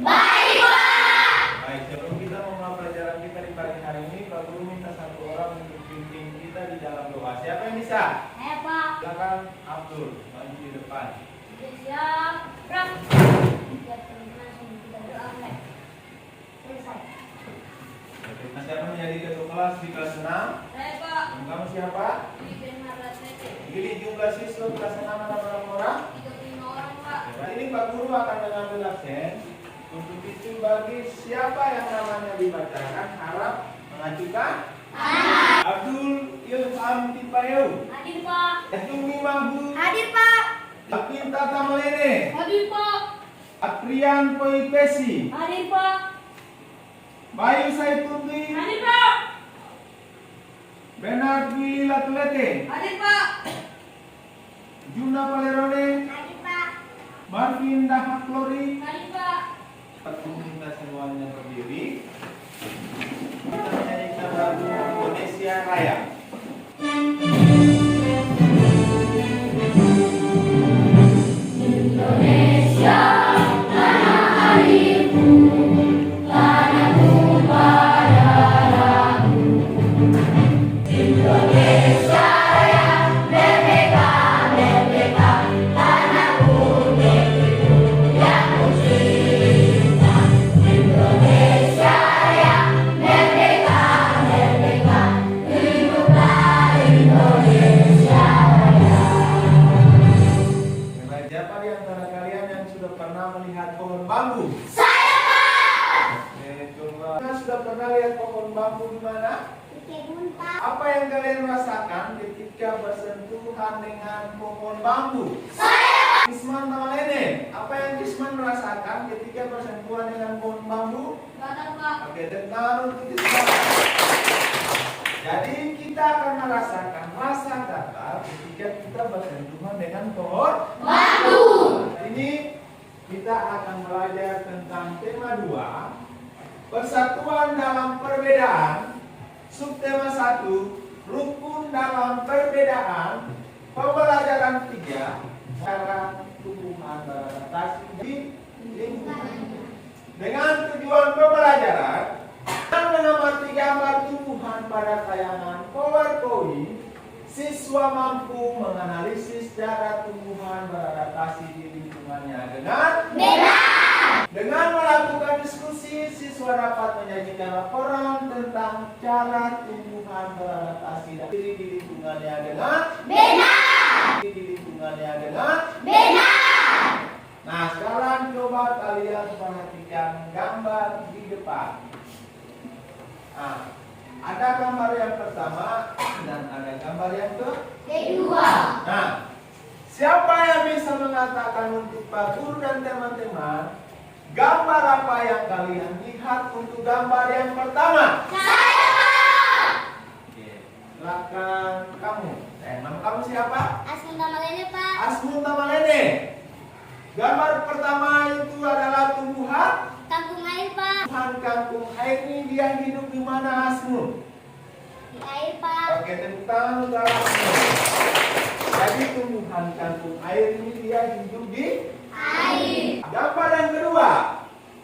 Baik, Pak. Baik, sebelum kita memulai pelajaran kita di pagi hari ini, Pak Guru minta satu orang untuk pimpin kita di dalam doa. Siapa yang bisa? Saya, Pak. Silakan Abdul, maju di depan. Sudah siap. Gerak. Ya, langsung kita doa mulai. Selesai. Oke, nah, siapa menjadi ketua kelas di kelas 6? Saya, Pak. Dan kamu siapa? Jadi jumlah siswa kelas 6 ada berapa orang? 35 orang, Pak. Nah, ini Pak Guru akan mengambil absen. Untuk itu bagi siapa yang namanya dibacakan harap mengajukan. Abdul Ilham Tipayau. Hadir, Pak. Etumi Mahbu. Hadir, Pak. Apin Tata Melene. Hadir, Pak. Aprian Poipesi. Hadir, Pak. Bayu Saituddin. Hadir, Pak. Bernard Dwi Latulete. Hadir, Pak. Juna Palerone. Hadir, Pak. Marvin Dahak Lori. Hadir, Pak. Kita semuanya berdiri. Kita menyanyikan lagu Indonesia Raya. Indonesia, tanah airku, tanahku padaku. Indonesia Raya, merdeka, merdeka, tanahku negeriku yang ku cinta. Indonesia Raya, merdeka, merdeka, hiduplah Indonesia Raya. Baik, siapa di antara kalian yang sudah pernah melihat pohon bambu? Saya, Pak. Oke, coba. Kalian sudah pernah lihat pohon bambu di mana? Apa yang kalian rasakan ketika bersentuhan dengan pohon bambu? Saya, Pak. Isman Tamalene, apa yang Isman rasakan ketika bersentuhan dengan pohon bambu? Gatal, Pak. Oke, dengar untuk Isman. Jadi kita akan merasakan rasa gatal ketika kita bersentuhan dengan pohon Bambu. Ini kita akan belajar tentang tema 2, persatuan dalam perbedaan. Subtema 1, rukun dalam perbedaan. Pembelajaran 3, cara tumbuhan beradaptasi di lingkungan. Dengan tujuan pembelajaran dan mengamati gambar tumbuhan pada tayangan PowerPoint, siswa mampu menganalisis cara tumbuhan beradaptasi di lingkungannya dengan melakukan diskusi, siswa dapat menyajikan laporan tentang cara tumbuhan beradaptasi di lingkungannya dengan Benar. Nah, sekarang coba kalian perhatikan gambar di depan. Nah, ada gambar yang pertama dan ada gambar yang Kedua. Nah, siapa yang bisa mengatakan untuk Pak Guru dan teman-teman gambar apa yang kalian lihat untuk gambar yang pertama? Saya, Pak. Oke, silakan kamu. Nama kamu siapa? Asmun Tamalene, Pak. Asmun Tamalene. Gambar pertama itu adalah tumbuhan Kampung air, Pak. Tumbuhan kampung air ini dia hidup di mana, Asmun? Di air, Pak. Oke, tepuk tangan untuk Asmun. Jadi tumbuhan kampung air ini dia hidup di Air. gambar yang kedua.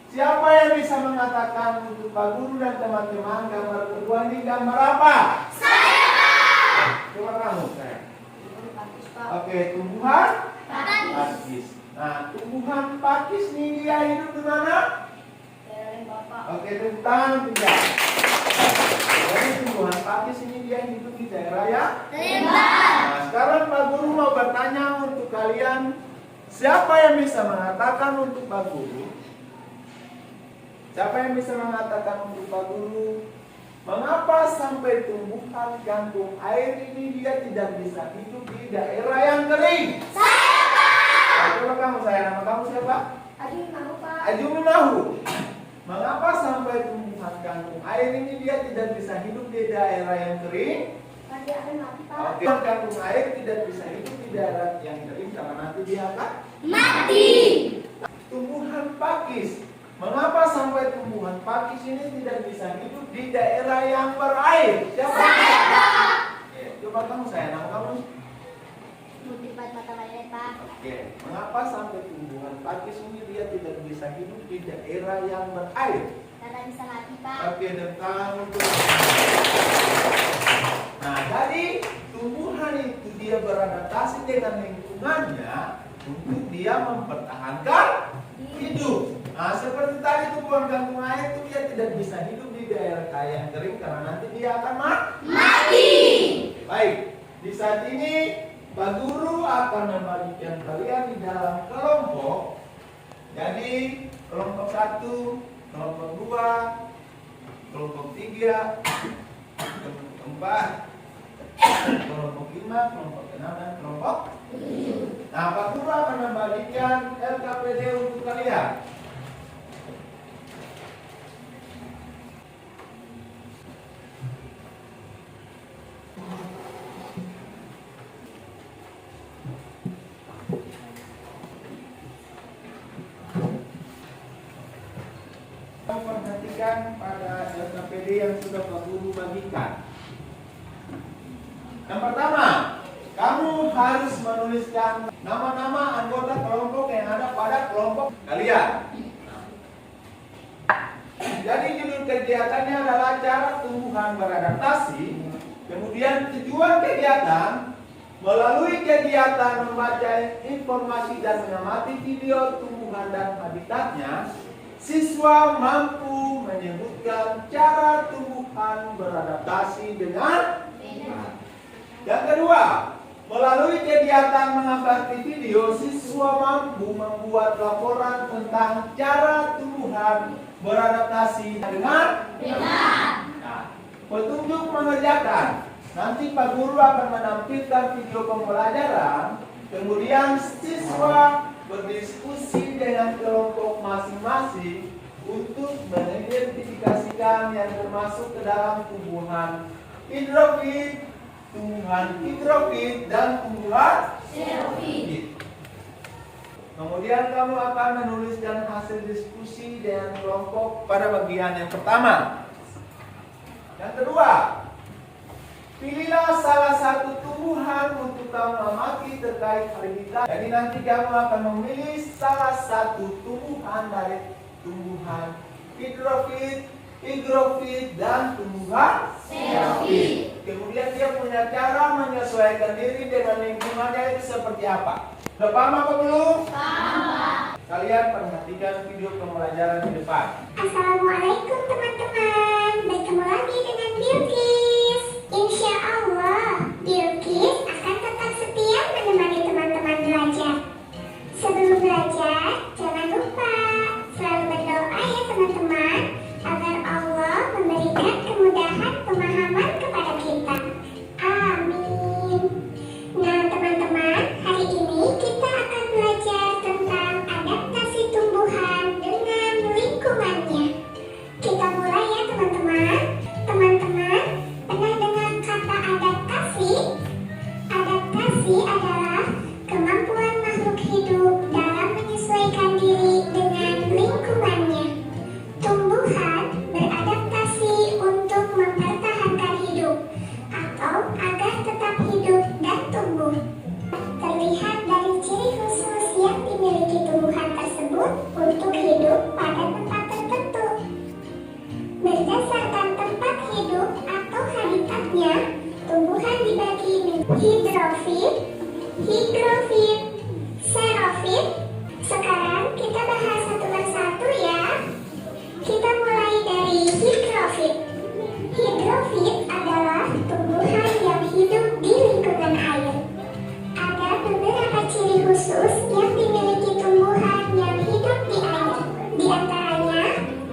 Siapa yang bisa mengatakan untuk Pak Guru dan teman-teman gambar kedua ini gambar apa? Saya, Pak. Coba kamu, saya. Bagus, Pak. Oke, tumbuhan Pakis. pakis. Nah, tumbuhan pakis ini dia hidup di mana? Daerah Bapak. Oke, tepuk tangan tidak. Jadi tumbuhan pakis ini dia hidup di daerah ya. Lembah. Nah, sekarang Pak Guru mau bertanya untuk kalian, siapa yang bisa mengatakan untuk Pak Guru? Siapa yang bisa mengatakan untuk Pak Guru? Mengapa sampai tumbuhan kampung air ini dia tidak bisa hidup di daerah yang kering? Saya, Pak. Nah, coba kamu, saya nama kamu siapa? Aduh, kamu, Pak. Ajumi Mahu. Mengapa sampai tumbuhan kampung air ini dia tidak bisa hidup di daerah yang kering? Nanti akan mati, Pak. Oke, kampung air tidak bisa hidup di daerah yang kering karena nanti dia akan Mati. tumbuhan pakis. Mengapa sampai tumbuhan pakis ini tidak bisa hidup di daerah yang berair? Siapa? Saya, Pak. Coba kamu, saya nama kamu. Multipat pertama ini, Pak. Oke, mengapa sampai tumbuhan pakis ini dia tidak bisa hidup di daerah yang berair? Karena bisa mati, Pak. Oke, tentang untuk. Nah, jadi tumbuhan itu dia beradaptasi dengan lingkungannya untuk dia mempertahankan hidup. Nah, seperti tadi tumbuhan gantung air itu dia tidak bisa hidup di daerah yang kering karena nanti dia akan mati. Baik, di saat ini Pak Guru akan membagikan kalian di dalam kelompok. Jadi kelompok 1, kelompok 2, kelompok 3, kelompok 4, kelompok 5, kelompok 6, dan kelompok 7. Nah, Pak Guru akan membagikan LKPD untuk kalian. Perhatikan pada LKPD yang sudah Pak Guru bagikan. Yang pertama, kamu harus menuliskan nama-nama anggota kelompok yang ada pada kelompok kalian. Jadi judul kegiatannya adalah cara tumbuhan beradaptasi. Kemudian tujuan kegiatan, melalui kegiatan membaca informasi dan mengamati video tumbuhan dan habitatnya, siswa mampu menyebutkan cara tumbuhan beradaptasi dengan benar. Yang kedua, melalui kegiatan mengamati video, siswa mampu membuat laporan tentang cara tumbuhan beradaptasi dengan benar. Nah, petunjuk mengerjakan. Nanti Pak Guru akan menampilkan video pembelajaran, kemudian siswa berdiskusi dengan kelompok masing-masing untuk mengidentifikasikan yang termasuk ke dalam tumbuhan hidrofit, tumbuhan hidrofit, dan tumbuhan xerofit. Kemudian kamu akan menuliskan hasil diskusi dengan kelompok pada bagian yang pertama. Yang kedua, pilihlah salah satu tumbuhan untuk kamu amati terkait habitat. Jadi nanti kamu akan memilih salah satu tumbuhan dari tumbuhan hidrofit, hygrofit, dan tumbuhan xerofit. Kemudian dia punya cara menyesuaikan diri dengan lingkungannya itu seperti apa? Sudah paham apa belum? Paham. Kalian perhatikan video pembelajaran di depan. Assalamualaikum teman-teman. Bertemu lagi dengan Bilqis. Insya Allah, Bilqis akan tetap setia menemani teman-teman belajar. Sebelum belajar, jangan lupa selalu berdoa ya teman-teman, agar Allah memberikan kemudahan pemahaman kepada kita. Amin. Nah teman-teman, hari ini kita akan belajar tentang adaptasi tumbuhan dengan lingkungannya. Kita mulai ya teman-teman. Teman-teman, pernah dengar kata adaptasi? Adaptasi adalah kemampuan makhluk hidup dalam menyesuaikan diri dengan lingkungannya. Tumbuhan beradaptasi untuk mempertahankan hidup atau agar tetap hidup dan tumbuh. Terlihat dari ciri khusus yang dimiliki tumbuhan tersebut untuk hidup pada tempat tertentu. Berdasarkan tempat hidup atau habitatnya, tumbuhan dibagi menjadi hidrofit, hygrofit, xerofit. Sekarang kita bahas satu persatu ya. Kita mulai dari hidrofit. Hidrofit adalah tumbuhan yang hidup di lingkungan air. Ada beberapa ciri khusus yang dimiliki tumbuhan yang hidup di air. Di antaranya,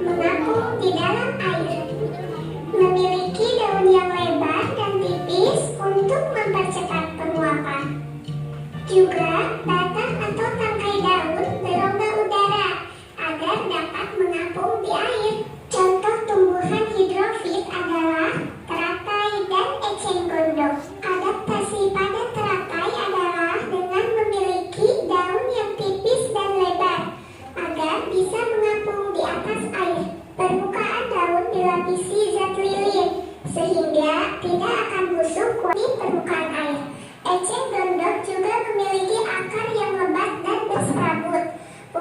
mengapung di dalam air, memiliki daun yang lebar dan tipis untuk mempercepat penguapan, juga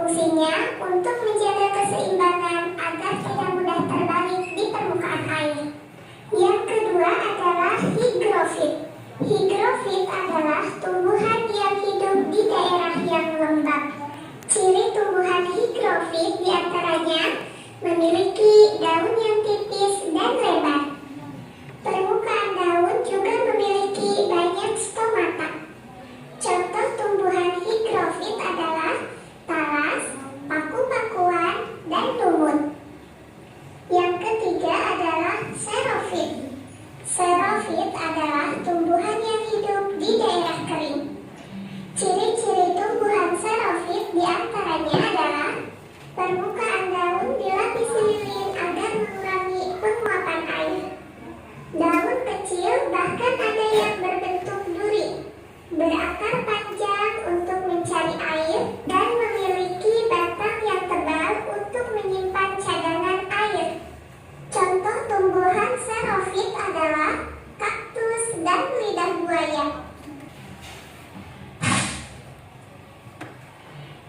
Fungsinya untuk menjaga keseimbangan agar tidak mudah terbalik di permukaan air. Yang kedua adalah higrofit. Higrofit adalah tumbuhan yang hidup di daerah yang lembab. Ciri tumbuhan higrofit diantaranya memiliki daun yang tipis dan lebar. Permukaan daun juga memiliki banyak stomata. Contoh tumbuhan higrofit adalah talas, paku-pakuan, dan lumut. Yang ketiga adalah xerofit. Xerofit adalah tumbuhan yang hidup di daerah kering. Ciri-ciri tumbuhan xerofit diantaranya adalah permukaan daun dilapisi lilin agar mengurangi penguapan air. Daun kecil bahkan ada yang berbentuk duri, berakar panjang untuk mencari air, dan memiliki batang yang tebal untuk menyimpan cadangan air. Contoh tumbuhan xerofit adalah kaktus dan lidah buaya.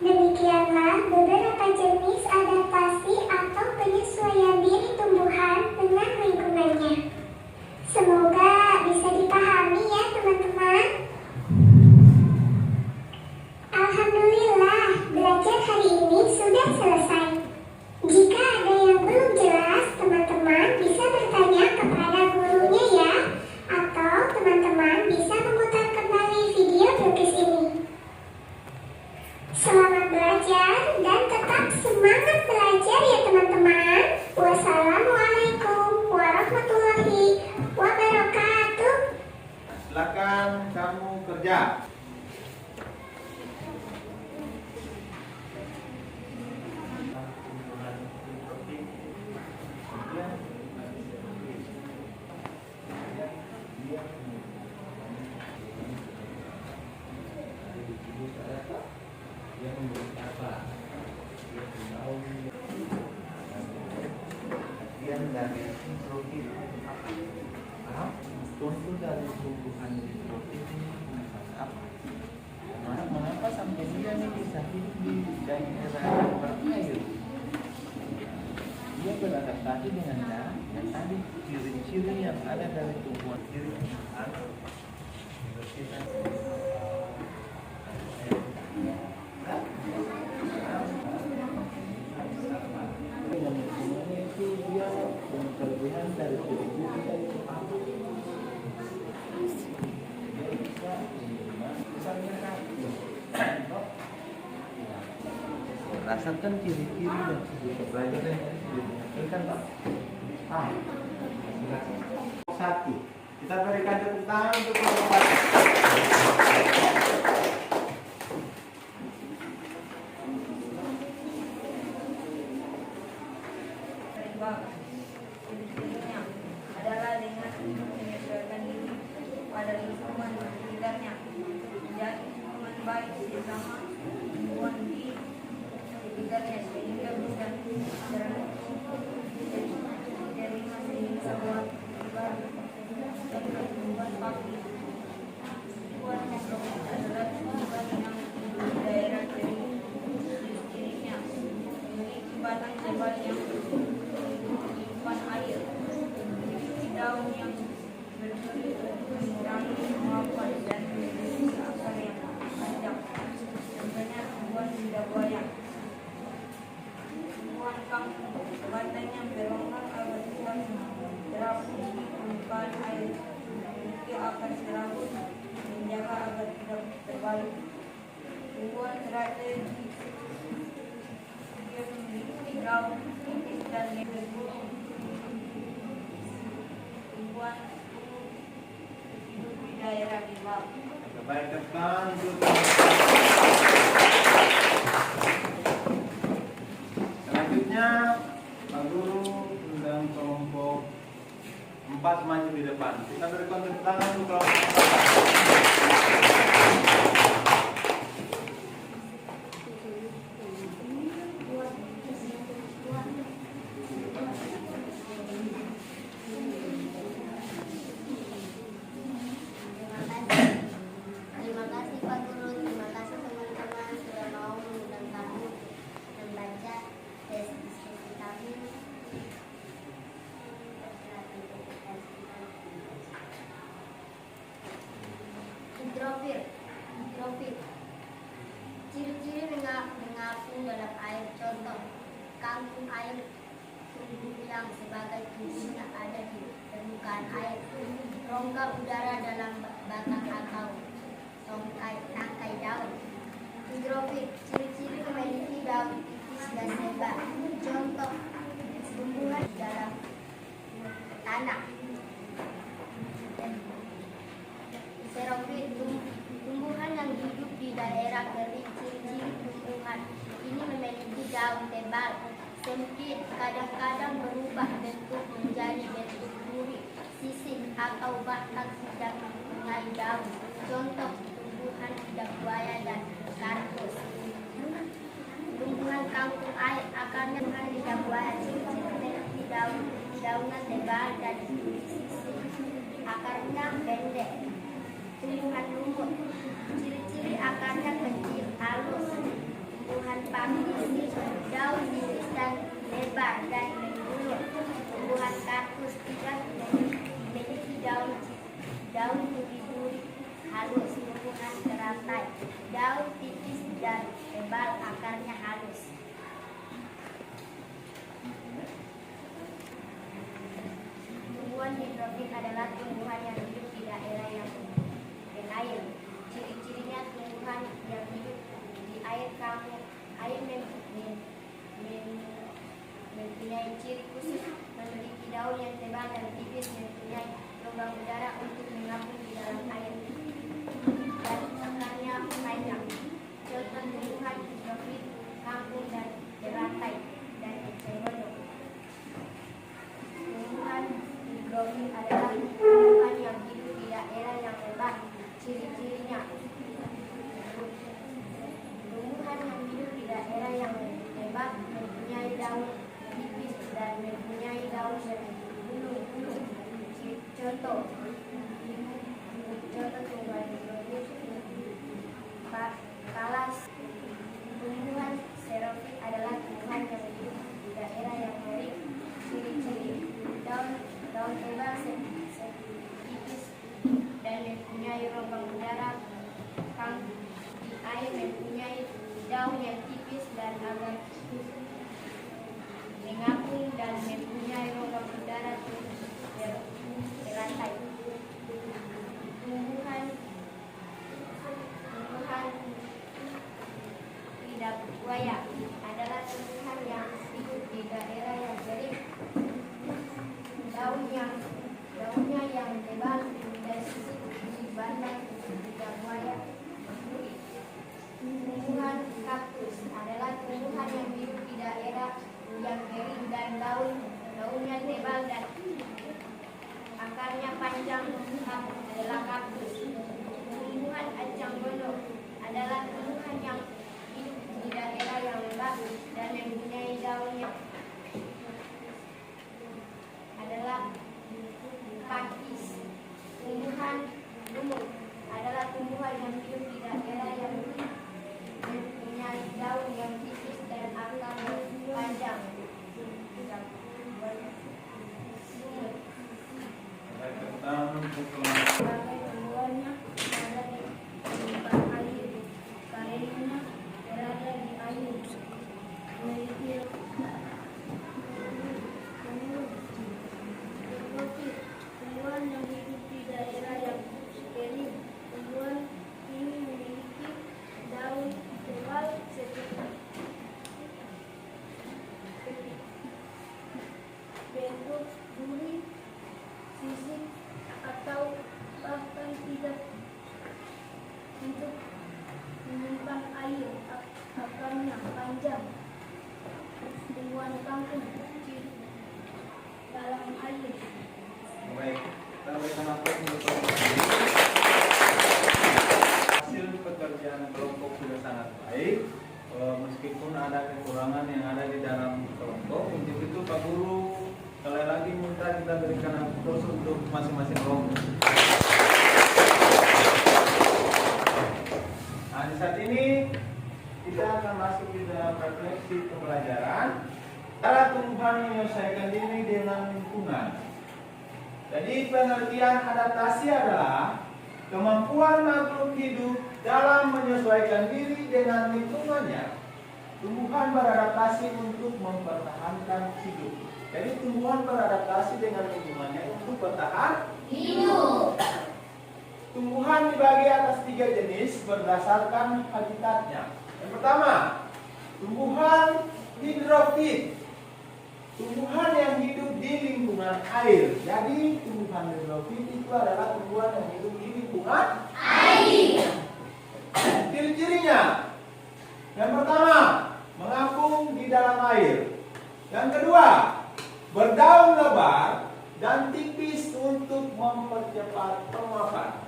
Demikianlah beberapa jenis adaptasi atau penyesuaian diri tumbuhan dengan lingkungannya. Semoga bisa dipahami ya teman-teman. Alhamdulillah, belajar hari ini sudah selesai. Jika ada yang belum jelas, teman-teman bisa bertanya kepada gurunya ya. Atau teman-teman bisa memutar kembali video lukis ini. Selamat belajar dan tetap semangat belajar ya teman-teman. Wassalamualaikum warahmatullahi wabarakatuh. Silakan kamu kerja. Dari nitrogen apa? Contoh dari tumbuhan nitrogen ini apa? Mengapa sampai dia ini bisa hidup di daerah berair? Dia beradaptasi dengan yang tadi ciri-ciri yang ada dari tumbuhan kelebihan dari rasakan ciri-ciri dan pelajaran yang kan Pak. Satu, kita berikan tepuk tangan untuk kelompok. Ciri-cirinya adalah dengan menyesuaikan diri pada lingkungan sekitarnya, menjadi teman baik sesama tumbuhan di sekitarnya sehingga bisa diterima sehingga buat tumbuhan pagi. Tumbuhan nitrogen adalah tumbuhan yang hidup di daerah kering. Ciri-cirinya memiliki batang tebal yang air, memiliki daun yang berduri untuk mengurangi penguapan dan memiliki akar yang panjang. Contohnya tumbuhan lidah buaya. Tumbuhan kangkung, batangnya berlonggar agar tidak terapung di permukaan air. Memiliki akar serabut menjaga agar tidak terbalik. Tumbuhan strategi, dia memiliki daun tipis dan lebar. Hidup di daerah lembab. Baikkan selanjutnya Pak Guru undang kelompok 4 maju di depan. Kita berikan tepuk tangan untuk kelompok 4. kangkung air tumbuh yang sebagai fungsinya ada di permukaan air. Rongga udara dalam batang atau tangkai daun. Hidrofit, ciri-ciri memiliki daun tipis dan lebar. Contoh tumbuhan dalam tanah. Xerofit, tumbuhan yang hidup di daerah kering. Ciri-ciri tumbuhan ini memiliki daun tebal, sempit, kadang-kadang berubah bentuk menjadi bentuk duri, sisik, atau bahkan tidak mempunyai daun. Contoh tumbuhan lidah buaya dan karpus. Tumbuhan kangkung air, akarnya tumbuhan lidah buaya. Ciri-ciri memiliki daunnya tebal dan sisik, akarnya pendek. Tumbuhan lumut, ciri-ciri akarnya kecil, halus. Tumbuhan pakis, daun tipis dan lebar dan menggulung. Tumbuhan kaktus tidak memiliki daun duri-duri halus. Tumbuhan teratai, daun tipis dan tebal, akarnya halus. Tumbuhan hidrofit adalah tumbuhan yang hidup di daerah yang air. Ciri-cirinya tumbuhan yang hidup di air kamu. Air mempunyai ciri khusus, memiliki daun yang tebal dan tipis, mempunyai lubang udara untuk mengapung di dalam air, dan akarnya panjang. Contoh tumbuhan hidrofit, kangkung dan teratai dan eceng gondok. Tumbuhan hidrofit adalah tumbuhan yang hidup di daerah yang lebar. Ciri-cirinya tumbuhan yang hidup di daerah yang lebar, mempunyai daun tipis dan mempunyai daun bergulung-gulung. Contoh tumbuhan hidrofit, talas. Tumbuhan xerofit adalah tumbuhan yang hidup di daerah yang kering. Ciri-ciri daun tebal, tipis dan mempunyai lubang udara. Kangkung di air mempunyai daun yang tipis dan agak mengapung dan mempunyai lubang udara teratai. Tumbuhan lidah buaya adalah tumbuhan yang hidup di daerah yang kering. Daunnya yang tebal dan sisik dibanding lidah buaya. Tumbuhan kaktus adalah tumbuhan yang hidup di daerah yang kering dan daunnya tebal dan akarnya panjang. Adalah kaktus. Tumbuhan eceng gondok adalah tumbuhan yang hidup di daerah yang lembab dan mempunyai daunnya adalah pakis. Tumbuhan lumut adalah tumbuhan yang hidup di daerah yang mempunyai daun yang tipis dan akar yang panjang. Sebagai tumbuhannya berada di permukaan air, karenanya berada di air. Memiliki tumbuhan yang hidup di daerah yang kering. Tumbuhan ini memiliki daun tebal seperti bentuk duri, sisik, atau bahkan tidak untuk menyimpan air. Akarnya panjang. Tumbuhan kangkung kecil dalam air. Baik, kita berikan aplaus untuk hasil pekerjaan kelompok sudah sangat baik. Meskipun ada kekurangan yang ada di dalam kelompok, untuk itu Pak Guru sekali lagi minta kita berikan aplaus untuk masing-masing kelompok. Nah, di saat ini kita akan masuk di dalam refleksi pembelajaran cara tumbuhan menyelesaikan diri dengan lingkungan. Jadi pengertian adaptasi adalah kemampuan makhluk hidup dalam menyesuaikan diri dengan lingkungannya. tumbuhan beradaptasi untuk mempertahankan hidup. Jadi tumbuhan beradaptasi dengan lingkungannya untuk bertahan hidup. Tumbuhan dibagi atas 3 jenis berdasarkan habitatnya. Yang pertama, tumbuhan hidrofit. Tumbuhan yang hidup di lingkungan air. Jadi tumbuhan hidrofit itu adalah tumbuhan yang hidup di lingkungan Air. Ciri-cirinya. Yang pertama, mengapung di dalam air. Yang kedua, berdaun lebar dan tipis untuk mempercepat penguapan.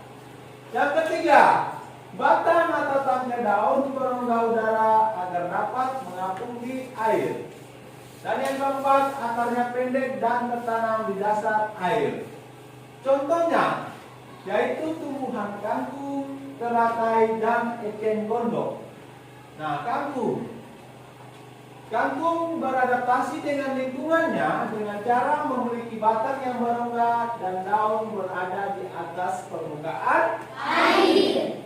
Yang ketiga, batang atau tangkai daun berongga udara agar dapat mengapung di air. Dan yang keempat, akarnya pendek dan tertanam di dasar air. Contohnya, yaitu tumbuhan kangkung, teratai, dan eceng gondok. Nah, kangkung. Kangkung beradaptasi dengan lingkungannya dengan cara memiliki batang yang berongga dan daun berada di atas permukaan Air.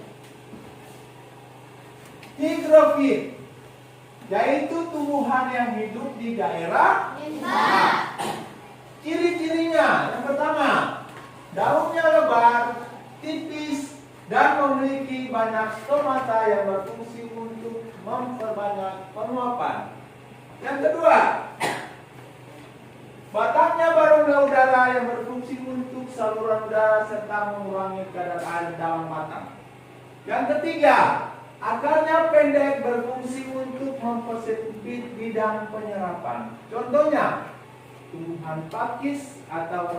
Higrofit, yaitu tumbuhan yang hidup di daerah Lembah. Ciri-cirinya, yang pertama, daunnya lebar, tipis, dan memiliki banyak stomata yang berfungsi untuk memperbanyak penguapan. Yang kedua, batangnya berongga udara yang berfungsi untuk saluran udara serta mengurangi kadar air dalam batang. Yang ketiga, akarnya pendek berfungsi untuk mempersempit bidang penyerapan. Contohnya, tumbuhan pakis atau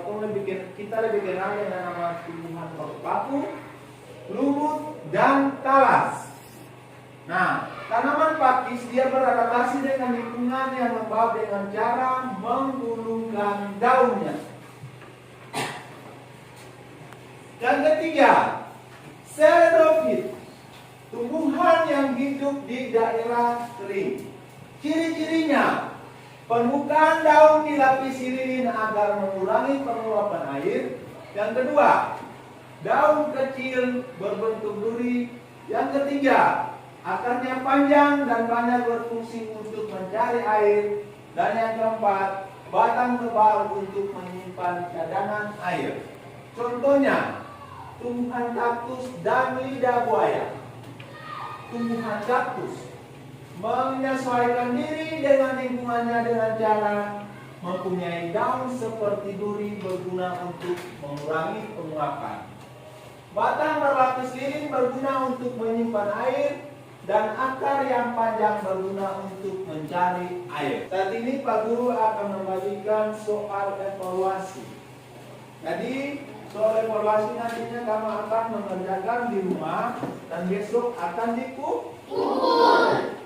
kita lebih kenal dengan nama tumbuhan paku, lumut, dan talas. Nah, tanaman pakis dia beradaptasi dengan lingkungan yang lembab dengan cara menggulungkan daunnya. Yang ketiga, xerophyt, tumbuhan yang hidup di daerah kering. Ciri-cirinya, permukaan daun dilapisi lilin agar mengurangi penguapan air. Yang kedua, daun kecil berbentuk duri. Yang ketiga, akarnya panjang dan banyak berfungsi untuk mencari air. Dan yang keempat, batang tebal untuk menyimpan cadangan air. Contohnya, tumbuhan kaktus dan lidah buaya. Tumbuhan kaktus menyesuaikan diri dengan lingkungannya dengan cara mempunyai daun seperti duri berguna untuk mengurangi penguapan. Batang berlapis lilin berguna untuk menyimpan air. Dan akar yang panjang berguna untuk mencari air. Saat ini Pak Guru akan membagikan soal evaluasi. Jadi soal evaluasi nantinya kamu akan mengerjakan di rumah dan besok akan dikumpul.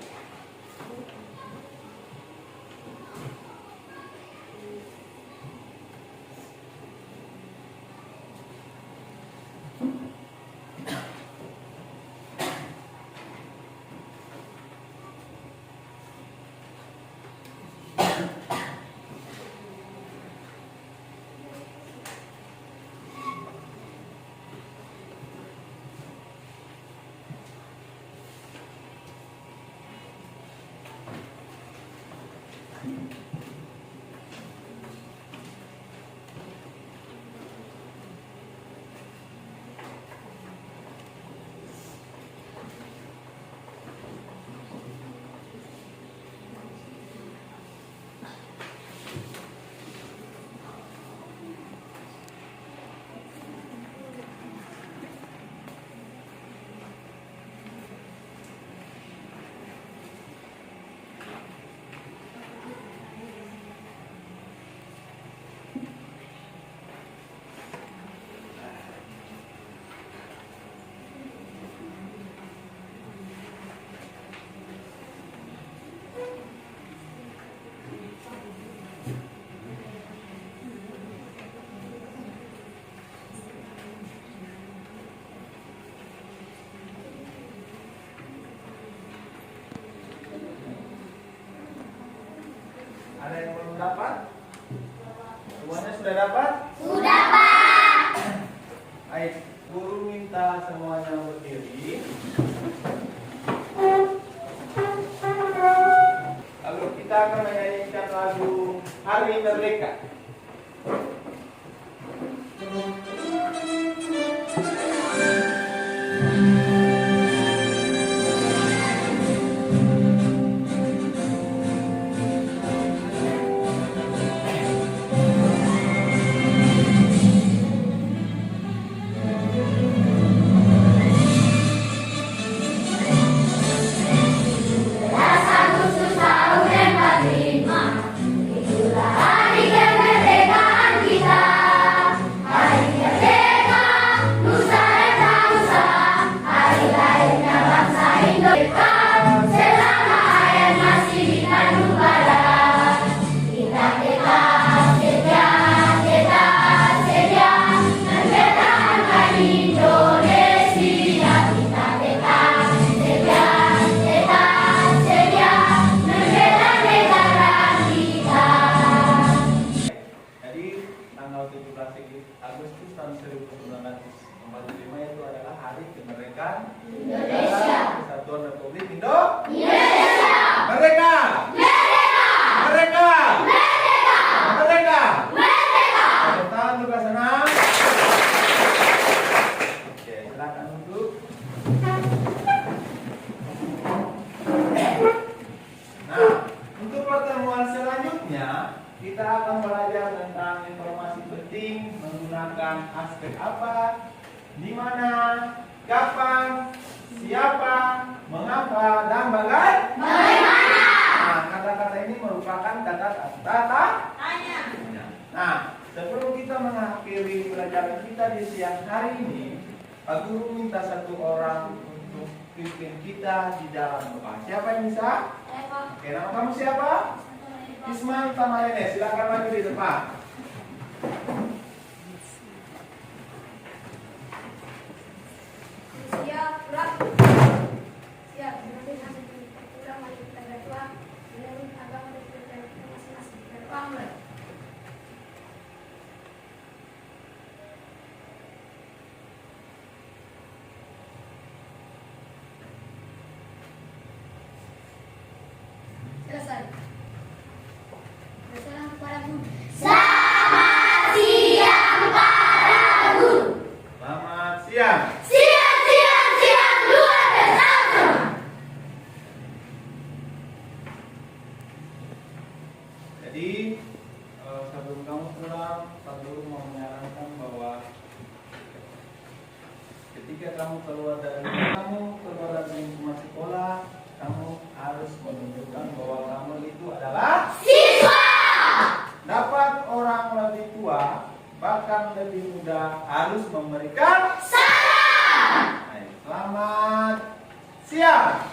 Ada yang belum dapat? Semuanya sudah dapat? Sudah, Pak. Baik, guru minta semuanya berdiri. silakan menyanyikan lagu Hari Merdeka. Agustus tahun 1945 itu adalah Hari Kemerdekaan Indonesia, Kesatuan Republik Indonesia. Merdeka! Merdeka! Merdeka! Merdeka! Merdeka! Tepuk tangan untuk senang. Oke, silakan duduk. Nah, untuk pertemuan selanjutnya kita akan belajar tentang informasi penting menggunakan aspek apa, di mana, kapan, siapa, mengapa, dan bagaimana. Nah, kata-kata ini merupakan kata-kata tanya. Nah, sebelum kita mengakhiri pelajaran kita di siang hari ini, Pak Guru minta satu orang untuk pimpin kita di dalam doa. Siapa yang bisa? Oke, nama kamu siapa? Ismail Tamalene, silakan maju di depan. Siap, gerak. Siap, berarti nanti kita mari kita berdoa menurut agama dan kepercayaan kita masing-masing. Berdoa mulai. Selesai. Bersalam kepada Guru. Selamat siang para guru. Selamat siang. Siang luar biasa. Jadi sebelum kamu pulang, Pak Guru mau menyarankan bahwa ketika kamu keluar dari lingkungan sekolah, kamu harus menunjukkan bahwa kamu itu adalah Siswa. dapat orang lebih tua, bahkan lebih muda harus memberikan Salam. Selamat siang.